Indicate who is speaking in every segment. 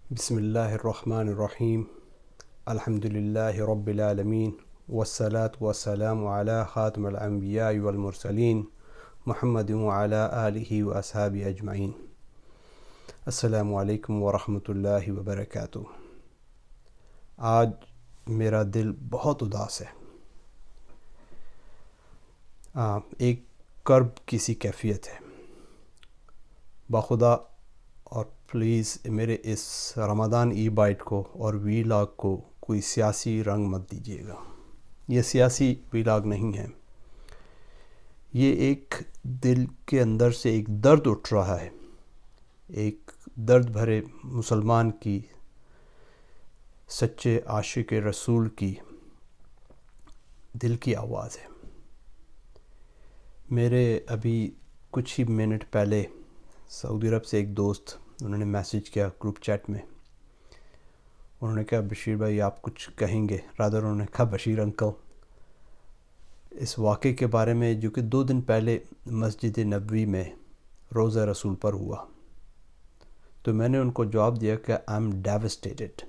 Speaker 1: بسم اللہ الرحمن الرحیم الحمد للہ رب العالمین والصلاة والسلام علی خاتم الانبیاء والمرسلین محمد وعلی آلہ واصحابہ اجمعین۔ السلام علیکم ورحمۃ اللہ وبرکاتہ۔ آج میرا دل بہت اداس ہے۔ ایک کرب کی سی کیفیت ہے۔ بخدا اور پلیز میرے اس رمضان ای بائٹ کو اور ویلاگ کو کوئی سیاسی رنگ مت دیجیے گا۔ یہ سیاسی ویلاگ نہیں ہے، یہ ایک دل کے اندر سے ایک درد اٹھ رہا ہے، ایک درد بھرے مسلمان کی، سچے عاشق رسول کی دل کی آواز ہے۔ میرے ابھی کچھ ہی منٹ پہلے سعودی عرب سے ایک دوست انہوں نے میسیج کیا گروپ چیٹ میں۔ انہوں نے کہا بشیر بھائی آپ کچھ کہیں گے، رادر انہوں نے کہا بشیر انکل اس واقعے کے بارے میں جو کہ 2 دن پہلے مسجد نبوی میں روزہ رسول پر ہوا۔ تو میں نے ان کو جواب دیا کہ آئی ایم ڈیوسٹیٹڈ۔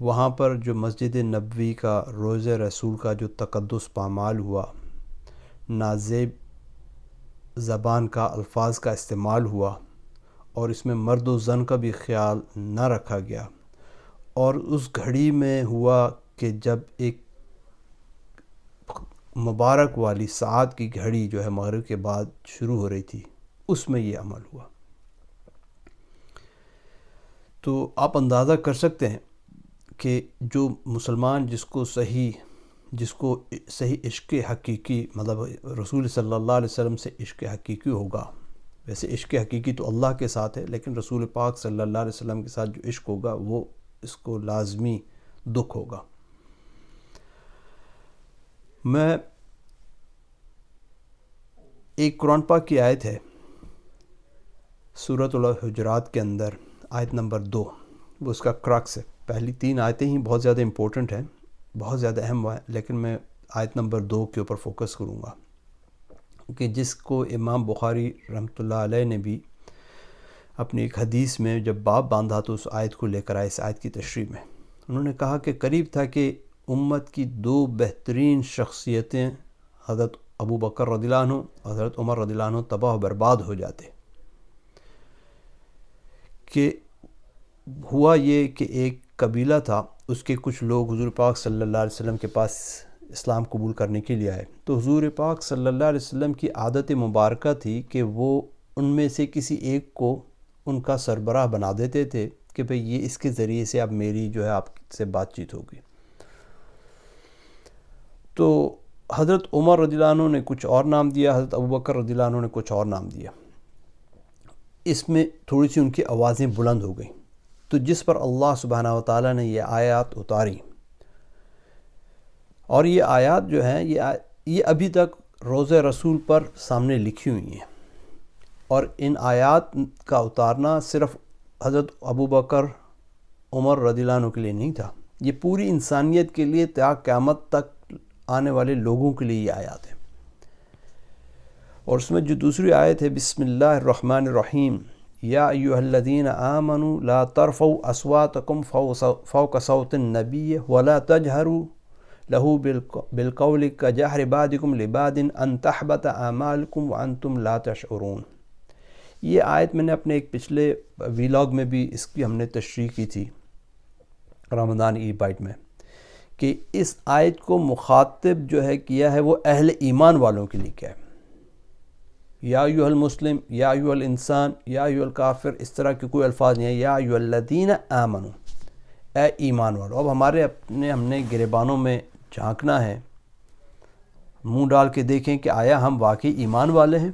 Speaker 1: وہاں پر جو مسجد نبوی کا روزہ رسول کا جو تقدس پامال ہوا، نازیب زبان کا الفاظ کا استعمال ہوا، اور اس میں مرد و زن کا بھی خیال نہ رکھا گیا، اور اس گھڑی میں ہوا کہ جب ایک مبارک والی ساعت کی گھڑی جو ہے مغرب کے بعد شروع ہو رہی تھی، اس میں یہ عمل ہوا۔ تو آپ اندازہ کر سکتے ہیں کہ جو مسلمان جس کو صحیح عشق حقیقی، مطلب رسول صلی اللہ علیہ وسلم سے عشق حقیقی ہوگا، ویسے عشق حقیقی تو اللہ کے ساتھ ہے، لیکن رسول پاک صلی اللہ علیہ وسلم کے ساتھ جو عشق ہوگا وہ اس کو لازمی دکھ ہوگا۔ میں ایک قرآن پاک کی آیت ہے سورۃ الحجرات کے اندر، آیت نمبر 2، وہ اس کا کراکس ہے۔ پہلی 3 آیتیں ہی بہت زیادہ امپورٹنٹ ہیں، بہت زیادہ اہم ہے، لیکن میں آیت نمبر 2 کے اوپر فوکس کروں گا کہ جس کو امام بخاری رحمۃ اللہ علیہ نے بھی اپنی ایک حدیث میں جب باب باندھا تو اس آیت کو لے کر آئے، اس آیت کی تشریح میں انہوں نے کہا کہ قریب تھا کہ امت کی 2 بہترین شخصیتیں حضرت ابو بکر رضی اللہ عنہ اور حضرت عمر رضی اللہ عنہ تباہ و برباد ہو جاتے۔ کہ ہوا یہ کہ ایک قبیلہ تھا، اس کے کچھ لوگ حضور پاک صلی اللہ علیہ وسلم کے پاس اسلام قبول کرنے کے لیے آئے، تو حضور پاک صلی اللہ علیہ وسلم کی عادت مبارکہ تھی کہ وہ ان میں سے کسی ایک کو ان کا سربراہ بنا دیتے تھے کہ بھئی یہ اس کے ذریعے سے اب میری جو ہے آپ سے بات چیت ہوگی۔ تو حضرت عمر رضی اللہ عنہ نے کچھ اور نام دیا، حضرت ابو بکر رضی اللہ عنہ نے کچھ اور نام دیا۔ اس میں تھوڑی سی ان کی آوازیں بلند ہو گئیں، تو جس پر اللہ سبحانہ و تعالیٰ نے یہ آیات اتاری، اور یہ آیات جو ہیں یہ ابھی تک روزہ رسول پر سامنے لکھی ہوئی ہیں، اور ان آیات کا اتارنا صرف حضرت ابو بکر عمر رضی اللہ عنہ کے لیے نہیں تھا، یہ پوری انسانیت کے لیے تا قیامت تک آنے والے لوگوں کے لیے یہ آیات ہیں۔ اور اس میں جو دوسری آیت ہے بسم اللہ الرحمن الرحیم، یا ایھا الذین آمنوا لا ترفعوا اصواتکم فوق صوت النبی ولا تجہروا له بالقول كجهر بعضكم لبعض ان تحبط اعمالكم وانتم لا تشعرون۔ یہ آیت میں نے اپنے ایک پچھلے ویلاگ میں بھی اس کی ہم نے تشریح کی تھی رمضان ای بائٹ میں، کہ اس آیت کو مخاطب جو ہے کیا ہے وہ اہل ایمان والوں کے لیے کیا ہے۔ یا ایھا المسلم، یا ایھا الانسان، یا ایھا الکافر، اس طرح کے کوئی الفاظ نہیں ہے، یا ایھا الذین آمنوا، اے ایمان والو۔ اب ہم نے گریبانوں میں جھانکنا ہے، منہ ڈال کے دیکھیں کہ آیا ہم واقعی ایمان والے ہیں،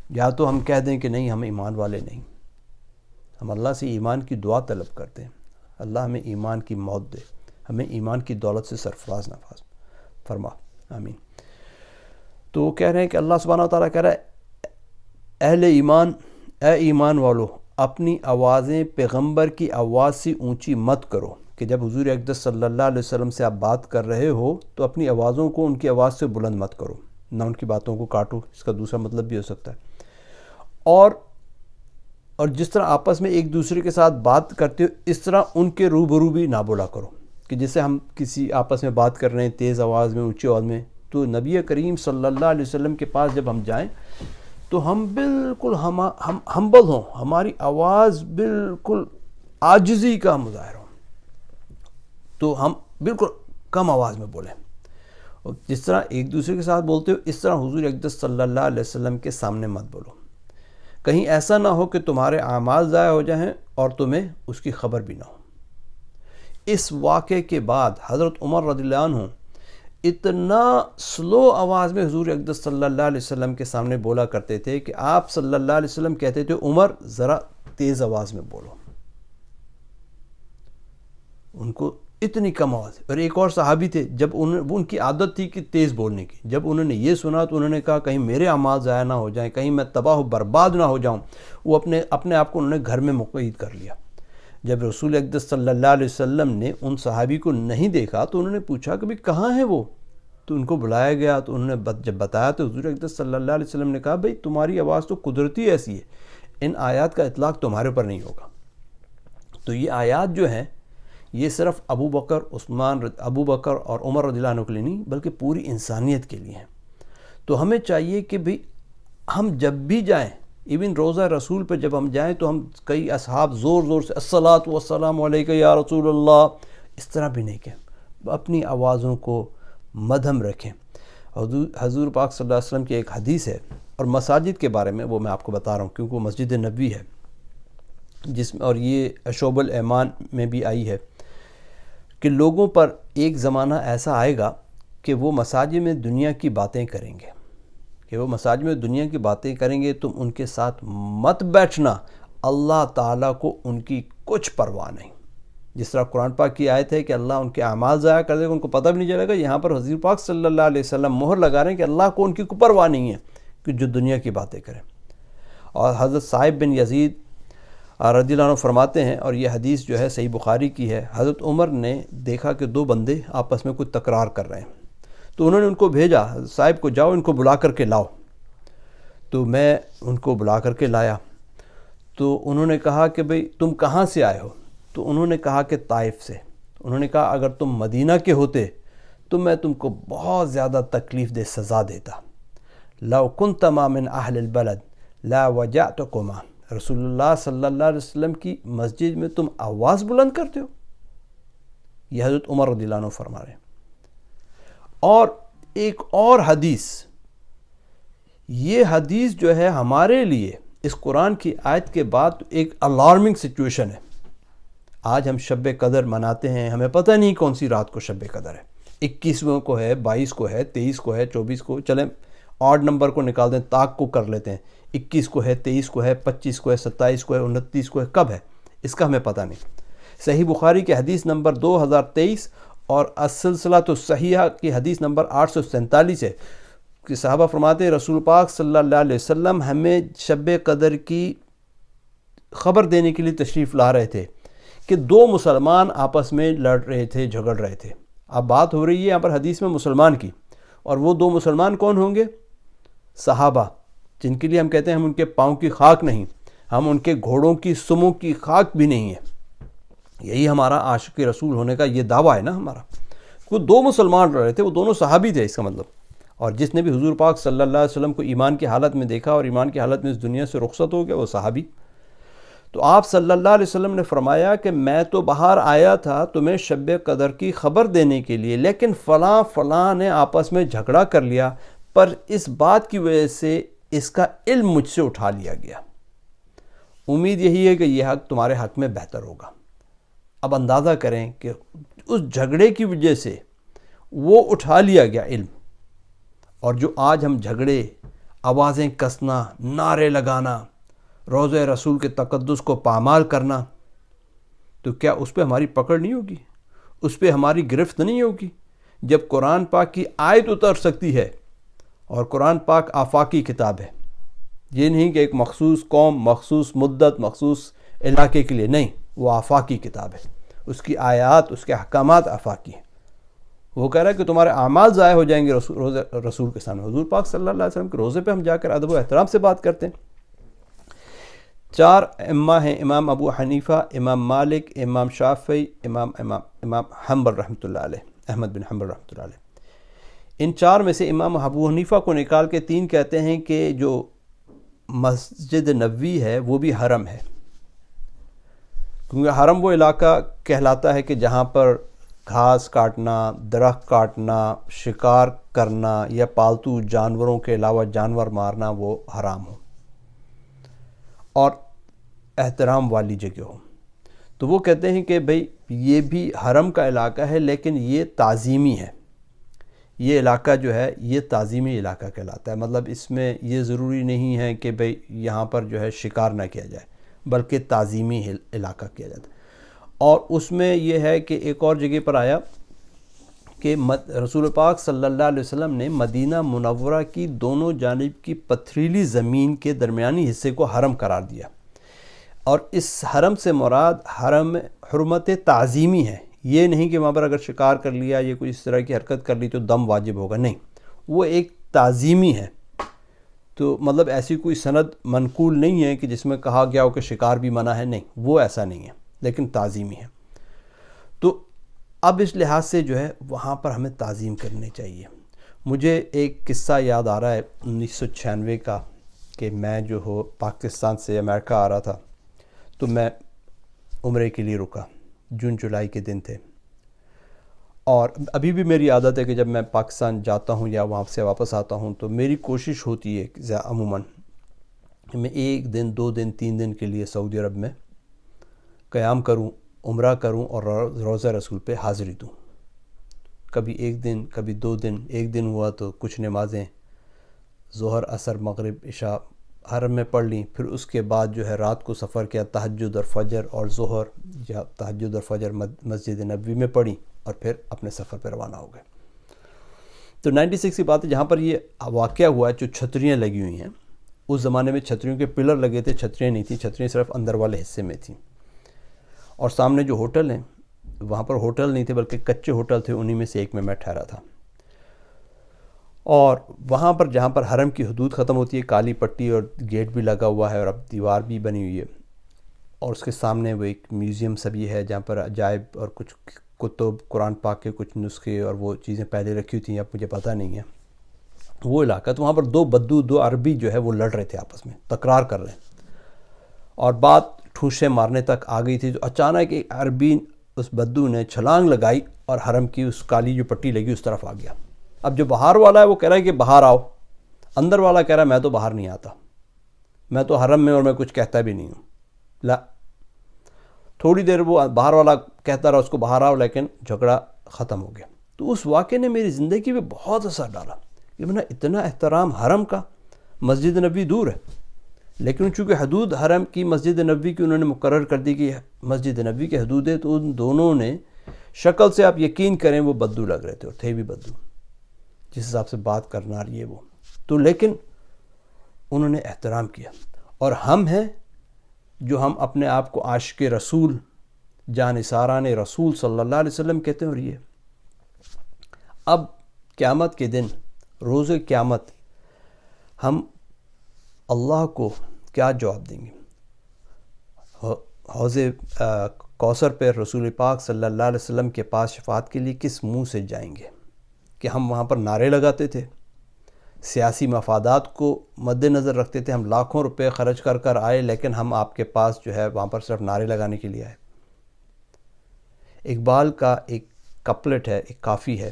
Speaker 1: یا تو ہم کہہ دیں کہ نہیں ہم ایمان والے نہیں۔ ہم اللہ سے ایمان کی دعا طلب کرتے ہیں، اللہ ہمیں ایمان کی موت دے، ہمیں ایمان کی دولت سے سرفراز نفاذ فرما، آمین۔ تو وہ کہہ رہے ہیں کہ اللہ سبحانہ وتعالیٰ کہہ رہا ہے اہل ایمان، اے ایمان والو، اپنی آوازیں پیغمبر کی آواز سے اونچی مت کرو، کہ جب حضور اقدس صلی اللہ علیہ وسلم سے آپ بات کر رہے ہو تو اپنی آوازوں کو ان کی آواز سے بلند مت کرو، نہ ان کی باتوں کو کاٹو، اس کا دوسرا مطلب بھی ہو سکتا ہے۔ اور اور جس طرح آپس میں ایک دوسرے کے ساتھ بات کرتے ہو اس طرح ان کے روبرو بھی نہ بولا کرو، کہ جیسے ہم کسی آپس میں بات کر رہے ہیں تیز آواز میں، اونچی آواز میں، تو نبی کریم صلی اللہ علیہ وسلم کے پاس جب ہم جائیں تو ہم بالکل ہم ہمبل ہوں، ہماری آواز بالکل عاجزی کا مظاہر ہو، تو ہم بالکل کم آواز میں بولیں، اور جس طرح ایک دوسرے کے ساتھ بولتے ہو اس طرح حضور اقدس صلی اللہ علیہ وسلم کے سامنے مت بولو، کہیں ایسا نہ ہو کہ تمہارے اعمال ضائع ہو جائیں اور تمہیں اس کی خبر بھی نہ ہو۔ اس واقعے کے بعد حضرت عمر رضی اللہ عنہ اتنا سلو آواز میں حضور اقدس صلی اللہ علیہ وسلم کے سامنے بولا کرتے تھے کہ آپ صلی اللہ علیہ وسلم کہتے تھے عمر ذرا تیز آواز میں بولو، ان کو اتنی کم آواز۔ اور ایک اور صحابی تھے، جب ان کی عادت تھی کہ تیز بولنے کی، جب انہوں نے یہ سنا تو انہوں نے کہا کہیں میرے اعمال ضائع نہ ہو جائیں، کہیں میں تباہ و برباد نہ ہو جاؤں، وہ اپنے آپ کو انہوں نے گھر میں مقید کر لیا۔ جب رسول اقدس صلی اللہ علیہ وسلم نے ان صحابی کو نہیں دیکھا تو انہوں نے پوچھا کہ کہاں ہیں وہ، تو ان کو بلایا گیا، تو انہوں نے جب بتایا تو حضور اقدس صلی اللہ علیہ وسلم نے کہا بھئی تمہاری آواز تو قدرتی ایسی ہے، ان آیات کا اطلاق تمہارے پر نہیں ہوگا۔ تو یہ آیات جو ہیں یہ صرف ابو بکر اور عمر رضی اللہ عنہ کے لیے نہیں بلکہ پوری انسانیت کے لیے ہیں۔ تو ہمیں چاہیے کہ بھئی ہم جب بھی جائیں، ایون روضہ رسول پہ جب ہم جائیں تو ہم کئی اصحاب زور زور سے الصلاۃ والسلام علیک یا رسول اللہ اس طرح بھی نہیں کہیں، اپنی آوازوں کو مدھم رکھیں۔ حضور پاک صلی اللہ علیہ وسلم کی ایک حدیث ہے، اور مساجد کے بارے میں وہ میں آپ کو بتا رہا ہوں کیونکہ وہ مسجد نبوی ہے، جس میں اور یہ شعب الایمان میں بھی آئی ہے کہ لوگوں پر ایک زمانہ ایسا آئے گا کہ وہ مساجد میں دنیا کی باتیں کریں گے، دنیا کی باتیں کریں گے، تم ان کے ساتھ مت بیٹھنا، اللہ تعالیٰ کو ان کی کچھ پرواہ نہیں۔ جس طرح قرآن پاک کی آیت ہے کہ اللہ ان کے اعمال ضائع کر دے گا، ان کو پتہ بھی نہیں چلے گا، یہاں پر حضور پاک صلی اللہ علیہ وسلم مہر لگا رہے ہیں کہ اللہ کو ان کی کوئی پرواہ نہیں ہے کہ جو دنیا کی باتیں کریں۔ اور حضرت صاحب بن یزید رضی اللہ عنہ فرماتے ہیں، اور یہ حدیث جو ہے صحیح بخاری کی ہے، حضرت عمر نے دیکھا کہ دو بندے آپس میں کچھ تکرار کر رہے ہیں، تو انہوں نے ان کو بھیجا، صاحب کو جاؤ ان کو بلا کر کے لاؤ۔ تو میں ان کو بلا کر کے لایا، تو انہوں نے کہا کہ بھئی تم کہاں سے آئے ہو؟ تو انہوں نے کہا کہ طائف سے۔ انہوں نے کہا اگر تم مدینہ کے ہوتے تو میں تم کو بہت زیادہ تکلیف دہ سزا دیتا، لو کنتما من اہل البلد لا وجعتکما، رسول اللہ صلی اللہ علیہ وسلم کی مسجد میں تم آواز بلند کرتے ہو، یہ حضرت عمر رضی اللہ عنہ فرما رہے ہیں۔ اور ایک اور حدیث، یہ حدیث جو ہے ہمارے لیے اس قرآن کی آیت کے بعد ایک الارمنگ سچویشن ہے۔ آج ہم شب قدر مناتے ہیں، ہمیں پتہ نہیں کون سی رات کو شب قدر ہے، 21 کو ہے، 22 کو ہے، 23 کو ہے، 24 کو، چلیں آڈ نمبر کو نکال دیں، طاق کو کر لیتے ہیں، 21 کو ہے، 23 کو ہے، 25 کو ہے، 27 کو ہے، 29 کو ہے، کب ہے اس کا ہمیں پتہ نہیں۔ صحیح بخاری کی حدیث نمبر 2023 اور السلسلۃ الصحیحہ کی حدیث نمبر 847 ہے کہ صحابہ فرماتے ہیں رسول پاک صلی اللہ علیہ وسلم ہمیں شب قدر کی خبر دینے کے لیے تشریف لا رہے تھے کہ دو مسلمان آپس میں لڑ رہے تھے، جھگڑ رہے تھے۔ اب بات ہو رہی ہے یہاں پر حدیث میں مسلمان کی، اور وہ دو مسلمان کون ہوں گے؟ صحابہ، جن کے لیے ہم کہتے ہیں ہم ان کے پاؤں کی خاک نہیں، ہم ان کے گھوڑوں کی سموں کی خاک بھی نہیں ہے۔ یہی ہمارا عاشق رسول ہونے کا یہ دعویٰ ہے نا ہمارا۔ وہ دو مسلمان لڑ رہے تھے، وہ دونوں صحابی تھے اس کا مطلب، اور جس نے بھی حضور پاک صلی اللہ علیہ وسلم کو ایمان کی حالت میں دیکھا اور ایمان کی حالت میں اس دنیا سے رخصت ہو گیا وہ صحابی۔ تو آپ صلی اللہ علیہ وسلم نے فرمایا کہ میں تو باہر آیا تھا تمہیں شب قدر کی خبر دینے کے لیے، لیکن فلاں فلاں نے آپس میں جھگڑا کر لیا، پر اس بات کی وجہ سے اس کا علم مجھ سے اٹھا لیا گیا۔ امید یہی ہے کہ یہ حق تمہارے حق میں بہتر ہوگا۔ اب اندازہ کریں کہ اس جھگڑے کی وجہ سے وہ اٹھا لیا گیا علم، اور جو آج ہم جھگڑے، آوازیں کسنا، نعرے لگانا، روضہ رسول کے تقدس کو پامال کرنا، تو کیا اس پہ ہماری پکڑ نہیں ہوگی؟ اس پہ ہماری گرفت نہیں ہوگی؟ جب قرآن پاک کی آیت اتر سکتی ہے، اور قرآن پاک آفاقی کتاب ہے، یہ نہیں کہ ایک مخصوص قوم، مخصوص مدت، مخصوص علاقے کے لیے، نہیں، وہ آفاقی کتاب ہے، اس کی آیات، اس کے احکامات آفاقی ہیں۔ وہ کہہ رہا ہے کہ تمہارے اعمال ضائع ہو جائیں گے رسول کے سامنے۔ حضور پاک صلی اللہ علیہ وسلم کے روزے پہ ہم جا کر ادب و احترام سے بات کرتے ہیں۔ 4 ائمہ ہیں، امام ابو حنیفہ، امام مالک، امام شافعی، امام حنبل رحمۃ اللہ علیہ، احمد بن حنبل رحمۃ اللہ علیہ۔ ان 4 میں سے امام ابو حنیفہ کو نکال کے 3 کہتے ہیں کہ جو مسجد نبوی ہے وہ بھی حرم ہے، کیونکہ حرم وہ علاقہ کہلاتا ہے کہ جہاں پر گھاس کاٹنا، درخت کاٹنا، شکار کرنا یا پالتو جانوروں کے علاوہ جانور مارنا وہ حرام ہو اور احترام والی جگہ ہو۔ تو وہ کہتے ہیں کہ بھئی یہ بھی حرم کا علاقہ ہے لیکن یہ تعظیمی ہے، یہ علاقہ جو ہے یہ تعظیمی علاقہ کہلاتا ہے، مطلب اس میں یہ ضروری نہیں ہے کہ بھئی یہاں پر جو ہے شکار نہ کیا جائے، بلکہ تعظیمی علاقہ کیا جاتا ہے۔ اور اس میں یہ ہے کہ ایک اور جگہ پر آیا کہ رسول پاک صلی اللہ علیہ وسلم نے مدینہ منورہ کی دونوں جانب کی پتھریلی زمین کے درمیانی حصے کو حرم قرار دیا، اور اس حرم سے مراد حرمت تعظیمی ہے، یہ نہیں کہ وہاں پر اگر شکار کر لیا یا کوئی اس طرح کی حرکت کر لی تو دم واجب ہوگا، نہیں، وہ ایک تعظیمی ہے۔ تو مطلب ایسی کوئی سند منقول نہیں ہے کہ جس میں کہا گیا ہو کہ شکار بھی منع ہے، نہیں، وہ ایسا نہیں ہے، لیکن تعظیمی ہے۔ تو اب اس لحاظ سے جو ہے وہاں پر ہمیں تعظیم کرنی چاہیے۔ مجھے ایک قصہ یاد آ رہا ہے 1996 کا، کہ میں جو ہو پاکستان سے امریکہ آ رہا تھا، تو میں عمرے کے لیے رکا، جون جولائی کے دن تھے، اور ابھی بھی میری عادت ہے کہ جب میں پاکستان جاتا ہوں یا وہاں سے واپس آتا ہوں تو میری کوشش ہوتی ہے عموماً کہ میں 1 دن 2 دن 3 دن کے لیے سعودی عرب میں قیام کروں، عمرہ کروں اور روضہ رسول پہ حاضری دوں۔ کبھی 1 دن، کبھی 2 دن، 1 دن ہوا تو کچھ نمازیں ظہر، عصر، مغرب، عشاء حرم میں پڑھ لیں، پھر اس کے بعد جو ہے رات کو سفر کیا، تہجد اور فجر اور ظہر یا تہجد اور فجر مسجد نبوی میں پڑھی، اور پھر اپنے سفر پہ روانہ ہو گئے۔ تو 96 کی بات ہے جہاں پر یہ واقعہ ہوا ہے، جو چھتریاں لگی ہوئی ہیں، اس زمانے میں چھتریوں کے پلر لگے تھے، چھتریاں نہیں تھیں، چھتریاں صرف اندر والے حصے میں تھیں، اور سامنے جو ہوٹل ہیں وہاں پر ہوٹل نہیں تھے بلکہ کچے ہوٹل تھے، انہی میں سے ایک میں ٹھہرا تھا۔ اور وہاں پر جہاں پر حرم کی حدود ختم ہوتی ہے، کالی پٹی اور گیٹ بھی لگا ہوا ہے اور اب دیوار بھی بنی ہوئی ہے، اور اس کے سامنے وہ ایک میوزیم سا بھی ہے جہاں پر عجائب اور کچھ کتب، قرآن پاک کے کچھ نسخے اور وہ چیزیں پہلے رکھی ہوئی تھیں، اب مجھے پتہ نہیں ہے وہ علاقہ۔ تو وہاں پر 2 بدو، 2 عربی جو ہے وہ لڑ رہے تھے، آپس میں تکرار کر رہے ہیں، اور بات ٹھوسے مارنے تک آ گئی تھی۔ تو اچانک ایک عربی اس بدو نے چھلانگ لگائی اور حرم کی اس کالی جو پٹی لگی اس طرف آ گیا۔ اب جو باہر والا ہے وہ کہہ رہا ہے کہ باہر آؤ، اندر والا کہہ رہا ہے میں تو باہر نہیں آتا، میں تو حرم میں اور میں کچھ کہتا بھی نہیں ہوں۔ لا، تھوڑی دیر وہ باہر والا کہتا رہا اس کو باہر آؤ، لیکن جھگڑا ختم ہو گیا۔ تو اس واقعے نے میری زندگی پہ بہت اثر ڈالا کہ میں نے اتنا احترام حرم کا، مسجد نبوی دور ہے، لیکن چونکہ حدود حرم کی مسجد نبوی کی انہوں نے مقرر کر دی کہ مسجد نبوی کے حدود ہے، تو ان دونوں نے شکل سے آپ یقین کریں وہ بدو لگ رہے تھے، اور تھے بھی بدو، جس حساب سے بات کرنا رہی ہے وہ تو، لیکن انہوں نے احترام کیا۔ اور ہم ہیں جو ہم اپنے آپ کو عاشق رسول، جانثاران رسول صلی اللہ علیہ وسلم کہتے ہیں، اور یہ اب قیامت کے دن، روز قیامت، ہم اللہ کو کیا جواب دیں گے؟ حوض کوثر پہ رسول پاک صلی اللہ علیہ وسلم کے پاس شفاعت کے لیے کس منہ سے جائیں گے؟ کہ ہم وہاں پر نعرے لگاتے تھے، سیاسی مفادات کو مد نظر رکھتے تھے، ہم لاکھوں روپے خرچ کر کر آئے، لیکن ہم آپ کے پاس جو ہے وہاں پر صرف نعرے لگانے کے لیے آئے۔ اقبال کا ایک کپلٹ ہے، ایک کافی ہے،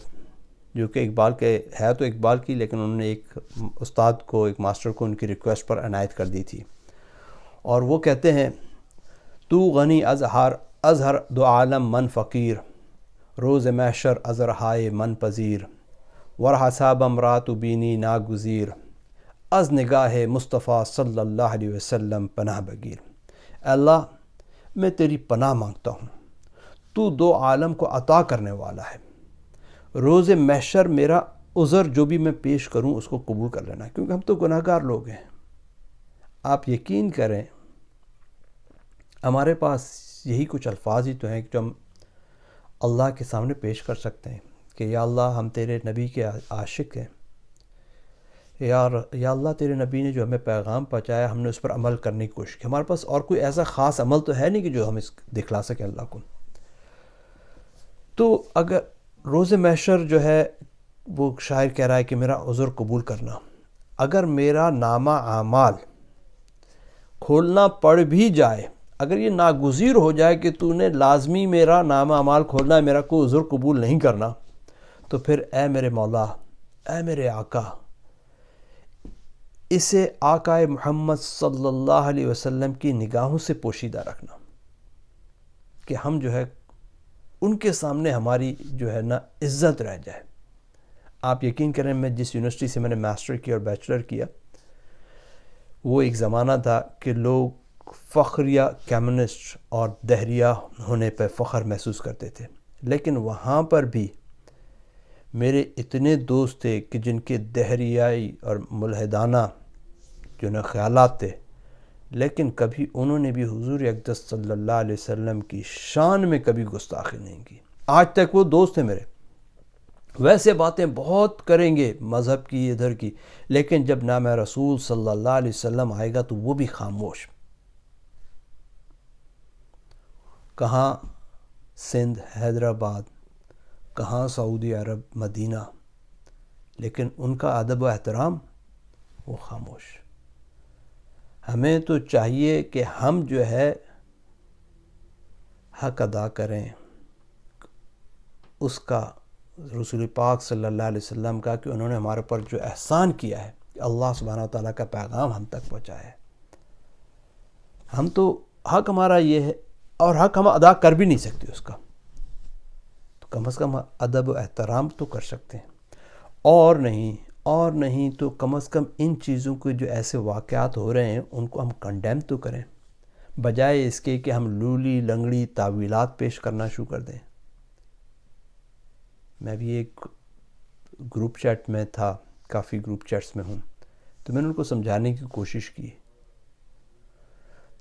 Speaker 1: جو کہ اقبال کے ہے تو اقبال کی، لیکن انہوں نے ایک استاد کو، ایک ماسٹر کو ان کی ریکویسٹ پر عنایت کر دی تھی، اور وہ کہتے ہیں تو غنی ازہر دو عالم من فقیر، روز محشر ازرہائے من پذیر، ورحساب امرات بینی ناگزیر، از نگاہ مصطفیٰ صلی اللہ علیہ وسلم پناہ بگیر۔ اے اللہ، میں تیری پناہ مانگتا ہوں، تو 2 عالم کو عطا کرنے والا ہے، روز محشر میرا عذر جو بھی میں پیش کروں اس کو قبول کر لینا، کیونکہ ہم تو گناہ گار لوگ ہیں۔ آپ یقین کریں ہمارے پاس یہی کچھ الفاظ ہی تو ہیں جو ہم اللہ کے سامنے پیش کر سکتے ہیں کہ یا اللہ، ہم تیرے نبی کے عاشق ہیں، یا اللہ تیرے نبی نے جو ہمیں پیغام پہنچایا ہم نے اس پر عمل کرنے کی کوشش کی، ہمارے پاس اور کوئی ایسا خاص عمل تو ہے نہیں کہ جو ہم اس دکھلا سکیں اللہ کو۔ تو اگر روز محشر جو ہے وہ شاعر کہہ رہا ہے کہ میرا عذر قبول کرنا، اگر میرا نامہ اعمال کھولنا پڑ بھی جائے، اگر یہ ناگزیر ہو جائے کہ تو نے لازمی میرا نامہ اعمال کھولنا ہے، میرا کوئی عذر قبول نہیں کرنا، تو پھر اے میرے مولا، اے میرے آقا، اسے آقا محمد صلی اللہ علیہ وسلم کی نگاہوں سے پوشیدہ رکھنا، کہ ہم جو ہے ان کے سامنے ہماری جو ہے نا عزت رہ جائے۔ آپ یقین کریں میں جس یونیورسٹی سے میں نے ماسٹر کیا اور بیچلر کیا، وہ ایک زمانہ تھا کہ لوگ فخریہ کمیونسٹ اور دہریہ ہونے پہ فخر محسوس کرتے تھے، لیکن وہاں پر بھی میرے اتنے دوست تھے کہ جن کے دہریائی اور ملحدانہ جو نا خیالات تھے، لیکن کبھی انہوں نے بھی حضور اقدس صلی اللہ علیہ وسلم کی شان میں کبھی گستاخی نہیں کی۔ آج تک وہ دوست ہیں میرے، ویسے باتیں بہت کریں گے مذہب کی ادھر کی، لیکن جب نام رسول صلی اللہ علیہ وسلم آئے گا تو وہ بھی خاموش۔ کہاں سندھ، حیدرآباد، کہاں سعودی عرب، مدینہ، لیکن ان کا ادب و احترام وہ خاموش۔ ہمیں تو چاہیے کہ ہم جو ہے حق ادا کریں اس کا، رسول پاک صلی اللہ علیہ وسلم کا، کہ انہوں نے ہمارے پر جو احسان کیا ہے کہ اللہ سبحانہ وتعالیٰ کا پیغام ہم تک پہنچایا ہے۔ ہم تو حق ہمارا یہ ہے، اور حق ہم ادا کر بھی نہیں سکتے اس کا، تو کم از کم ادب و احترام تو کر سکتے ہیں، اور نہیں تو کم از کم ان چیزوں کے جو ایسے واقعات ہو رہے ہیں ان کو ہم کنڈیم تو کریں، بجائے اس کے کہ ہم لولی لنگڑی تعویلات پیش کرنا شروع کر دیں۔ میں بھی ایک گروپ چیٹ میں تھا، کافی گروپ چیٹس میں ہوں، تو میں نے ان کو سمجھانے کی کوشش کی،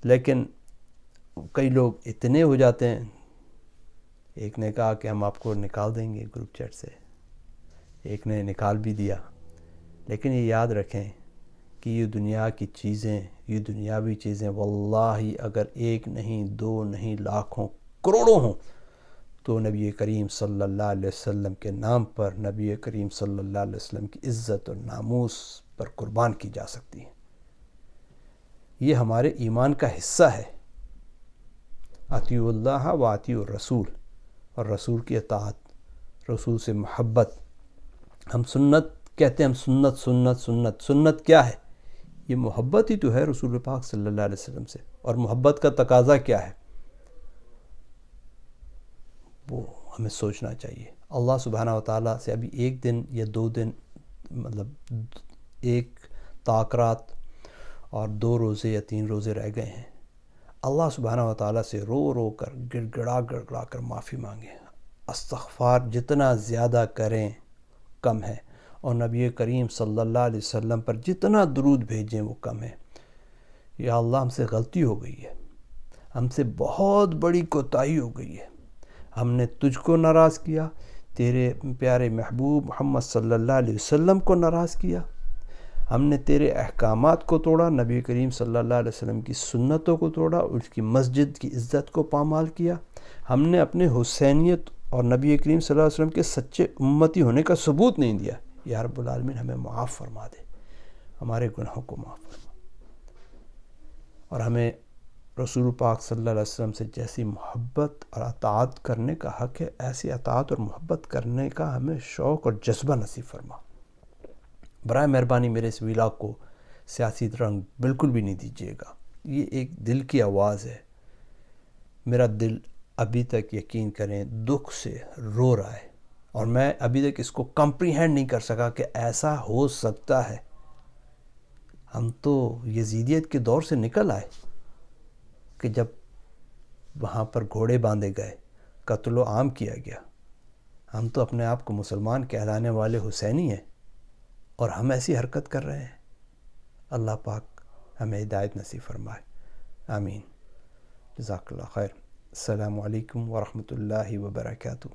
Speaker 1: لیکن کئی لوگ اتنے ہو جاتے ہیں۔ ایک نے کہا کہ ہم آپ کو نکال دیں گے گروپ چیٹ سے، ایک نے نکال بھی دیا، لیکن یہ یاد رکھیں کہ یہ دنیا کی چیزیں، یہ دنیاوی چیزیں واللہ اگر ایک نہیں، دو نہیں، لاکھوں کروڑوں ہوں تو نبی کریم صلی اللہ علیہ وسلم کے نام پر، نبی کریم صلی اللہ علیہ وسلم کی عزت اور ناموس پر قربان کی جا سکتی ہیں۔ یہ ہمارے ایمان کا حصہ ہے۔ اطیعوا اللہ و اطیعوا الرسول، اور رسول کی اطاعت، رسول سے محبت۔ ہم سنت کہتے ہیں، ہم سنت کیا ہے؟ یہ محبت ہی تو ہے رسول پاک صلی اللہ علیہ وسلم سے، اور محبت کا تقاضا کیا ہے وہ ہمیں سوچنا چاہیے۔ اللہ سبحانہ وتعالیٰ سے ابھی ایک دن یا 2 دن، مطلب ایک تاکرات اور 2 روزے یا 3 روزے رہ گئے ہیں، اللہ سبحانہ وتعالیٰ سے رو کر، گڑ گڑا کر معافی مانگیں۔ استغفار جتنا زیادہ کریں کم ہے، اور نبی کریم صلی اللہ علیہ وسلم پر جتنا درود بھیجیں وہ کم ہے۔ یا اللہ ہم سے غلطی ہو گئی ہے، ہم سے بہت بڑی کوتاہی ہو گئی ہے، ہم نے تجھ کو ناراض کیا، تیرے پیارے محبوب محمد صلی اللہ علیہ وسلم کو ناراض کیا، ہم نے تیرے احکامات کو توڑا، نبی کریم صلی اللہ علیہ وسلم کی سنتوں کو توڑا، اس کی مسجد کی عزت کو پامال کیا، ہم نے اپنے حسینیت اور نبی کریم صلی اللہ علیہ وسلم کے سچے امتی ہونے کا ثبوت نہیں دیا۔ یا رب العالمین ہمیں معاف فرما دے، ہمارے گناہوں کو معاف فرما، اور ہمیں رسول پاک صلی اللہ علیہ وسلم سے جیسی محبت اور اطاعت کرنے کا حق ہے، ایسی اطاعت اور محبت کرنے کا ہمیں شوق اور جذبہ نصیب فرما۔ برائے مہربانی میرے اس ویلاگ کو سیاسی رنگ بالکل بھی نہیں دیجیے گا، یہ ایک دل کی آواز ہے۔ میرا دل ابھی تک یقین کریں دکھ سے رو رہا ہے، اور میں ابھی تک اس کو کمپریہینڈ نہیں کر سکا کہ ایسا ہو سکتا ہے۔ ہم تو یزیدیت کے دور سے نکل آئے کہ جب وہاں پر گھوڑے باندھے گئے، قتل و عام کیا گیا، ہم تو اپنے آپ کو مسلمان کہلانے والے حسینی ہیں، اور ہم ایسی حرکت کر رہے ہیں۔ اللہ پاک ہمیں ہدایت نصیب فرمائے، آمین۔ جزاک اللہ خیر۔ السلام علیکم ورحمۃ اللہ وبرکاتہ۔